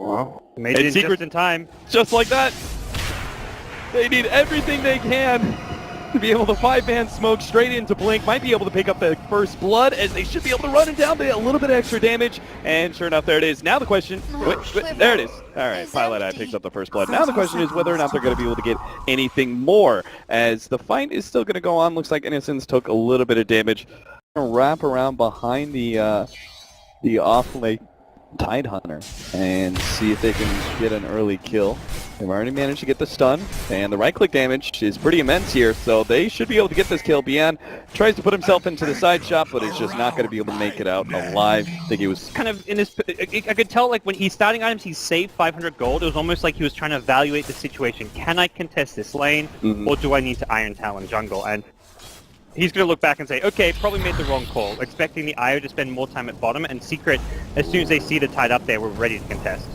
Wow. Made it just in time. Just like that. They need everything they can to be able to 5-man smoke straight into Blink. Might be able to pick up the first blood, as they should be able to run it down a little bit of extra damage. And sure enough, there it is. Now the question, there it is. All right, Pilot Eye picks up the first blood. Now the question is whether or not they're going to be able to get anything more, as the fight is still going to go on. Looks like Innocence took a little bit of damage. Wrap around behind the off-lane Tide Hunter and see if they can get an early kill. They've already managed to get the stun, and the right-click damage is pretty immense here, so they should be able to get this kill. Bian tries to put himself into the side shot, but is just not going to be able to make it out alive. I think he was kind of in his... I could tell, like, when he's starting items, he saved 500 gold. It was almost like he was trying to evaluate the situation. Can I contest this lane, or do I need to Iron Talon jungle? And he's going to look back and say, okay, probably made the wrong call, expecting the IO to spend more time at bottom, and Secret, as soon as they see the Tide up there, we're ready to contest.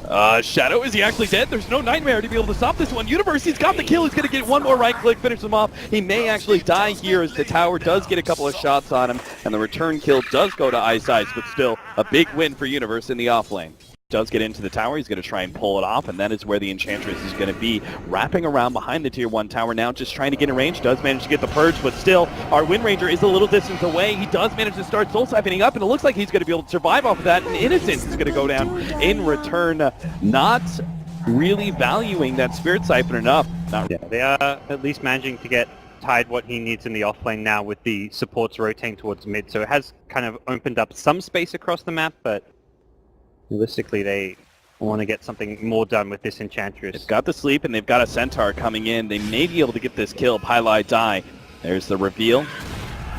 Shadow, is he actually dead? There's no Nightmare to be able to stop this one. Universe, he's got the kill. He's going to get one more right click, finish him off. He may actually die here, as the tower does get a couple of shots on him, and the return kill does go to Ice, but still a big win for Universe in the off lane. Does get into the tower, he's going to try and pull it off, and that is where the Enchantress is going to be, wrapping around behind the Tier 1 tower now, just trying to get in range. Does manage to get the Purge, but still, our Wind Ranger is a little distance away. He does manage to start Soul Siphoning up, and it looks like he's going to be able to survive off of that, and Innocence is going to go down in return, not really valuing that Spirit Siphon enough. Yeah, they are at least managing to get Tide what he needs in the offlane now, with the supports rotating towards mid, so it has kind of opened up some space across the map, but realistically, they want to get something more done with this Enchantress. They've got the sleep, and they've got a Centaur coming in. They may be able to get this kill. Pylai die. There's the reveal.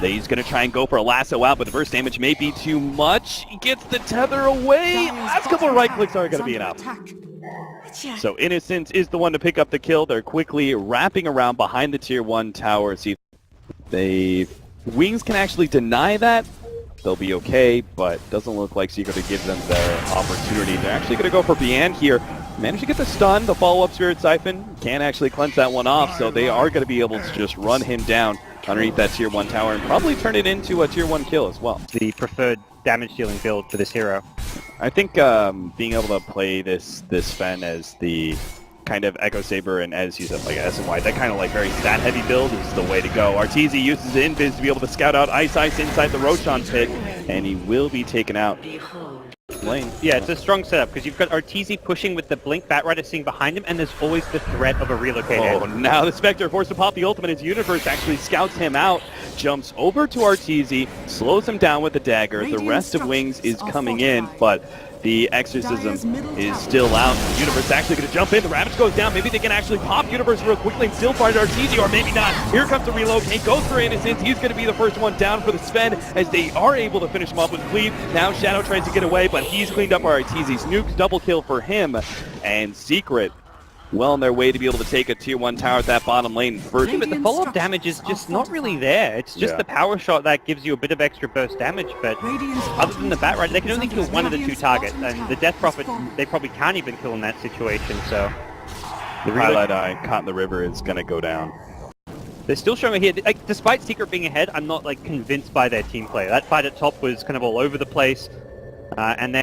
He's going to try and go for a lasso out, but the burst damage may be too much. He gets the tether away. Last couple of right clicks aren't going to be enough. So Innocence is the one to pick up the kill. They're quickly wrapping around behind the Tier 1 tower. See if Wings can actually deny that. They'll be okay, but doesn't look like Secret to give them their opportunity. They're actually going to go for Bian here. Managed to get the stun, the follow-up Spirit Siphon. Can't actually cleanse that one off, so they are going to be able to just run him down underneath that Tier 1 tower and probably turn it into a Tier 1 kill as well. The preferred damage-dealing build for this hero. I think being able to play this Fen as the kind of Echo Saber, and as you said, like S and Y, that kind of like very stat heavy build is the way to go. Arteezy uses Invis to be able to scout out Ice inside the Roshan pit, and he will be taken out. Lane. Yeah, it's a strong setup because you've got Arteezy pushing with the Blink, Batrider sitting behind him, and there's always the threat of a relocate. Oh, now the Spectre forced to pop the ultimate as Universe actually scouts him out, jumps over to Arteezy, slows him down with the dagger. The rest of Wings is coming in, but the Exorcism is still out. Universe actually going to jump in. The Ravage goes down. Maybe they can actually pop Universe real quickly and still find Arteezy, or maybe not. Here comes the relocate. Goes for Innocence. He's going to be the first one down for the Sven, as they are able to finish him up with Cleave. Now Shadow tries to get away, but he's cleaned up Arteezy's nukes. Double kill for him. And Secret well on their way to be able to take a Tier 1 tower at that bottom lane first. But the follow-up damage is just not really there. It's just the power shot that gives you a bit of extra burst damage, but other than the Batrider, they can only kill one of the two targets, and the Death Prophet, they probably can't even kill in that situation, so... The Highlight Eye caught in the river is going to go down. They're still showing here, like, despite Secret being ahead, I'm not like convinced by their team play. That fight at top was kind of all over the place. And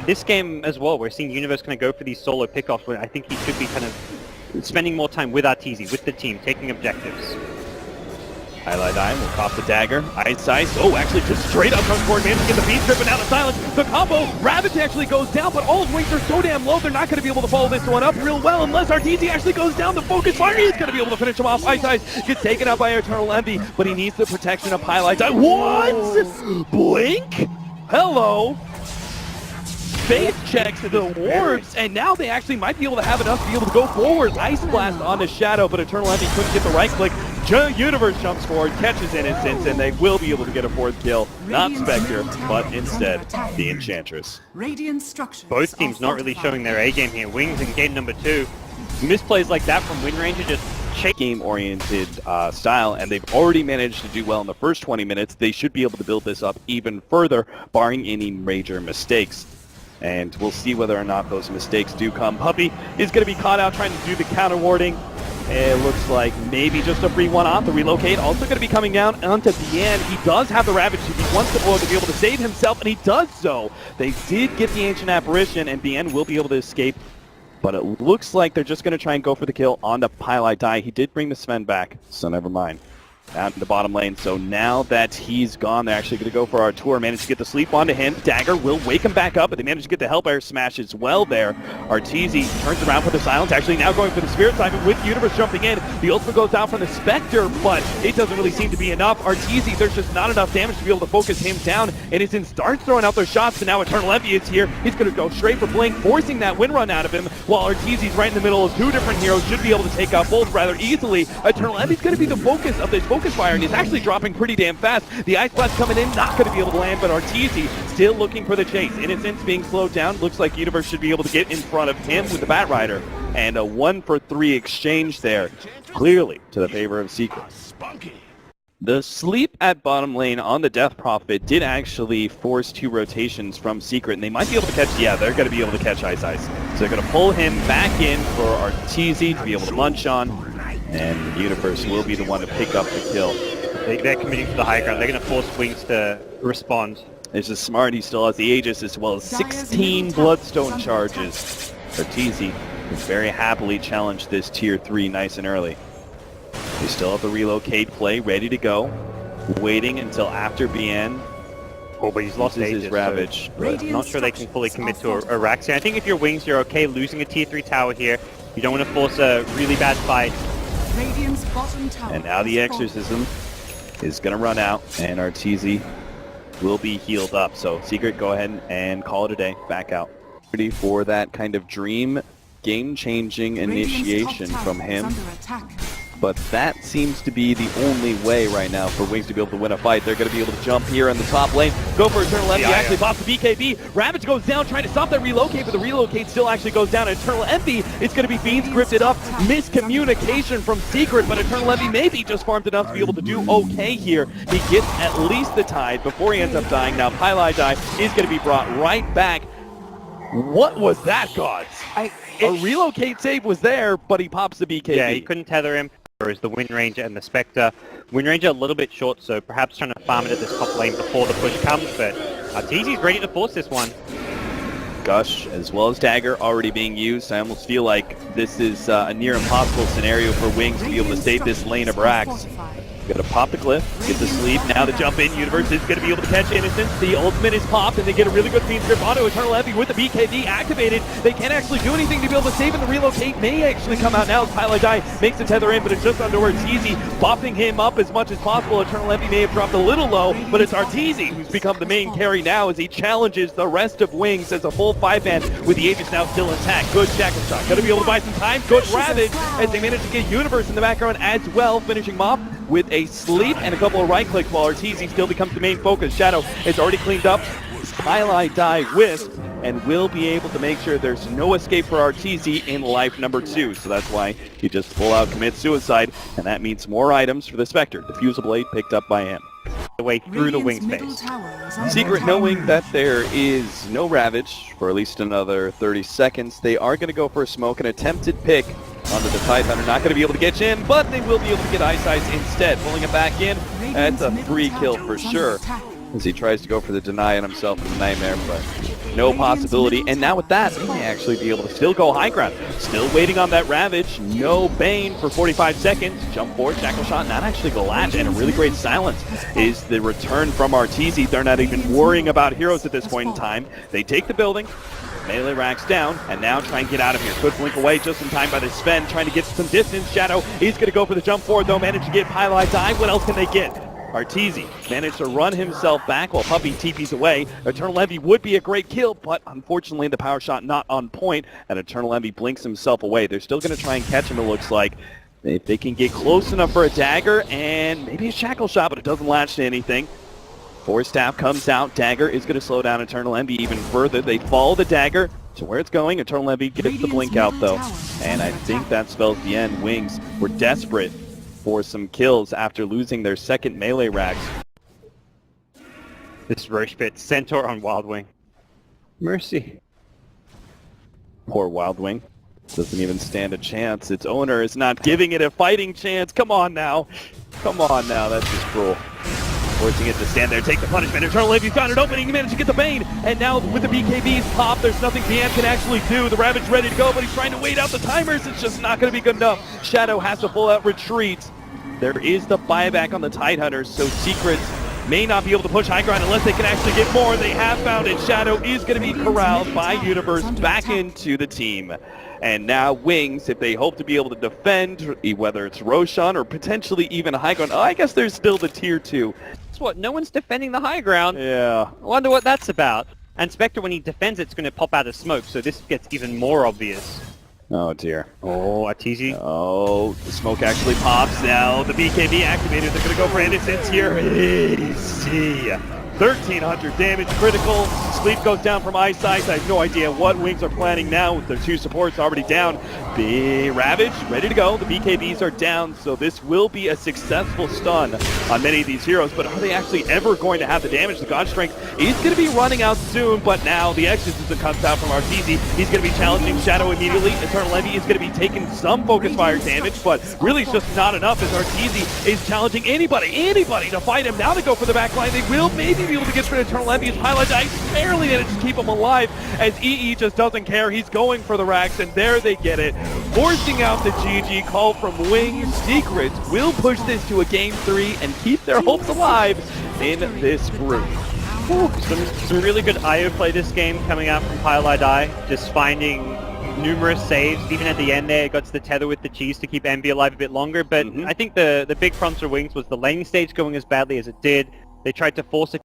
this game as well, we're seeing Universe kind of go for these solo pickoffs where I think he should be kind of spending more time with Arteezy, with the team, taking objectives. Highlight Eye will pop the dagger. Ice. Oh, actually just straight up comes forward, managed to get the beat trip, and now the silence. The combo, Ravage actually goes down, but all his wings are so damn low, they're not going to be able to follow this one up real well unless Arteezy actually goes down. The focus fire, he's going to be able to finish him off. Ice gets taken out by Eternal Envy, but he needs the protection of Highlight Eye. What? Blink? Hello? Space checks the wards, and now they actually might be able to have enough to be able to go forward. Ice Blast onto Shadow, but Eternal Envy couldn't get the right click. Universe jumps forward, catches Innocence, and they will be able to get a fourth kill. Not Spectre, but instead the Enchantress. Both teams not really showing their A-game here. Wings in game number 2. Misplays like that from Wind Ranger just game-oriented style, and they've already managed to do well in the first 20 minutes. They should be able to build this up even further, barring any major mistakes. And we'll see whether or not those mistakes do come. Puppey is going to be caught out trying to do the counter warding. It looks like maybe just a free one-off. The relocate also going to be coming down onto the end. He does have the Ravage to be wants to blow to be able to save himself, and he does so. They did get the Ancient Apparition, and BN will be able to escape. But it looks like they're just going to try and go for the kill on the Pylite Die. He did bring the Sven back, so never mind. Out in the bottom lane, so now that he's gone, they're actually going to go for Artur. Managed to get the sleep onto him. Dagger will wake him back up, but they managed to get the Help Air Smash as well there. Arteezy turns around for the silence, actually now going for the Spirit Siphon with Universe jumping in. The ultimate goes down from the Spectre, but it doesn't really seem to be enough. Arteezy, there's just not enough damage to be able to focus him down, and Izin starts throwing out those shots, and now Eternal Envy is here. He's going to go straight for Blink, forcing that win run out of him, while Arteezy's right in the middle of two different heroes, should be able to take out both rather easily. Eternal Envy's going to be the focus of this focus fire, and he's actually dropping pretty damn fast. The Ice Blast coming in, not going to be able to land, but Arteezy still looking for the chase. Innocence being slowed down. Looks like Universe should be able to get in front of him with the Bat Rider. And a 1-for-3 exchange there, clearly to the favor of Secret. The sleep at bottom lane on the Death Prophet did actually force 2 rotations from Secret, and they might be able to catch, yeah, they're going to be able to catch Ice Ice. So they're going to pull him back in for Arteezy to be able to munch on, and Universe will be the one to pick up the kill. They're committing to the high ground. They're going to force Wings to respond. It's just smart. He still has the Aegis as well as 16 Bloodstone charges. Arteezy has very happily challenged this tier 3 nice and early. They still have the relocate play ready to go. Waiting until after BN. Oh, but he's lost Aegis. His Ravage. I'm not sure they can fully commit to a Raxi. I think if you're Wings, you're okay losing a tier 3 tower here. You don't want to force a really bad fight. And now the Exorcism is going to run out, and Arteezy will be healed up. So Secret, go ahead and call it a day. Back out. Ready for that kind of dream game-changing initiation from him. But that seems to be the only way right now for Wings to be able to win a fight. They're going to be able to jump here in the top lane. Go for Eternal Envy, actually pops the BKB. Ravage goes down, trying to stop that relocate, but the relocate still actually goes down. Eternal Envy, it's going to be Fiends scripted up. Miscommunication from Secret, but Eternal Envy maybe just farmed enough to be able to do okay here. He gets at least the tide before he ends up dying. Now Pylite Die is going to be brought right back. What was that, gods? A relocate save was there, but he pops the BKB. Yeah, he couldn't tether him. Whereas the Wind Ranger and the Spectre. Wind Ranger a little bit short, so perhaps trying to farm it at this top lane before the push comes, but Arteezy's ready to force this one. Gush, as well as Dagger, already being used. I almost feel like this is a near impossible scenario for Wings to be able to save this lane of Rax. Gonna pop the Glyph, get the sleep, now the jump in. Universe is gonna be able to catch Innocence. The ultimate is popped, and they get a really good Fiend Grip onto Eternal Envy with the BKB activated. They can't actually do anything to be able to save him. The relocate may actually come out now as Pylite Die makes the tether in, but it's just under Arteezy, bopping him up as much as possible. Eternal Envy may have dropped a little low, but it's Arteezy who's become the main carry now as he challenges the rest of Wings as a full 5-man with the Aegis now still intact. Good Shackle Shot, gonna be able to buy some time. Good Ravage as they manage to get Universe in the background as well, finishing him off with a sleep and a couple of right clicks while Arteezy still becomes the main focus. Shadow is already cleaned up. Pylite Die Wisp, and will be able to make sure there's no escape for Arteezy in life number 2. So that's why he just full out commits suicide, and that means more items for the Spectre. The Fusel Blade picked up by him. The way through the Wing space. Secret knowing that there is no Ravage for at least another 30 seconds, they are going to go for a smoke, an attempted pick onto the Tidehunter. Not going to be able to get in, but they will be able to get Ice Ice instead. Pulling it back in, that's a 3 kill for sure. As he tries to go for the deny on himself in the Nightmare, but no possibility. And now with that, he may actually be able to still go high ground. Still waiting on that Ravage. No Bane for 45 seconds. Jump forward, Shackle Shot, not actually the latch, and a really great silence is the return from Arteezy. They're not even worrying about heroes at this point in time. They take the building. Melee racks down, and now try and get out of here. Good blink away just in time by the Sven, trying to get some distance. Shadow, he's going to go for the jump forward, though. Managed to get Pylite Die. What else can they get? Arteezy managed to run himself back while Puppey TP's away. Eternal Envy would be a great kill, but unfortunately the power shot not on point, and Eternal Envy blinks himself away. They're still going to try and catch him, it looks like. If they can get close enough for a dagger, and maybe a shackle shot, but it doesn't latch to anything. Force Staff comes out. Dagger is going to slow down Eternal Envy even further. They follow the dagger to where it's going. Eternal Envy gets the blink out, though. And I think that spells the end. Wings were desperate for some kills after losing their second melee racks. This Roche Pit, Centaur on Wild Wing. Mercy. Poor Wild Wing. Doesn't even stand a chance. Its owner is not giving it a fighting chance. Come on now. Come on now. That's just cruel. Forcing it to stand there, take the punishment. Eternal Envy found an opening, he managed to get the Bane, and now with the BKBs pop, there's nothing BM can actually do. The Ravage ready to go, but he's trying to wait out the timers. It's just not going to be good enough. Shadow has to full out retreat. There is the buyback on the Tidehunters, so Secrets may not be able to push high ground unless they can actually get more. They have found it. Shadow is going to be corralled by Universe back into the team. And now Wings, if they hope to be able to defend, whether it's Roshan or potentially even a high ground, I guess there's still the tier 2. That's what, no one's defending the high ground. Yeah. I wonder what that's about. And Spectre, when he defends, it's going to pop out of smoke, so this gets even more obvious. Oh dear. Oh, Arteezy. Oh, the smoke actually pops now. The BKB activated. They're going to go for innocence here. Easy. 1,300 damage, critical. Sleep goes down from Eyesight. I have no idea what Wings are planning now with their 2 supports already down. Be Ravage, ready to go. The BKBs are down, so this will be a successful stun on many of these heroes, but are they actually ever going to have the damage? The God Strength is going to be running out soon, but now the Exorcism comes out from Arteezy. He's going to be challenging Shadow immediately. Eternal Envy is going to be taking some focus fire damage, but really it's just not enough as Arteezy is challenging anybody to fight him. Now to go for the back line. They will maybe be able to get rid of Eternal Envy. His highlight dice barely managed to keep him alive as EE just doesn't care. He's going for the racks, and there they get it. Forcing out the GeGe call from Wings. Secrets will push this to a Game 3 and keep their hopes alive in this group. Some really good IO play this game coming out from Highlight Eye, just finding numerous saves. Even at the end there, it got to the tether with the cheese to keep Envy alive a bit longer, but I think the big problem for Wings was the laning stage going as badly as it did. They tried to force a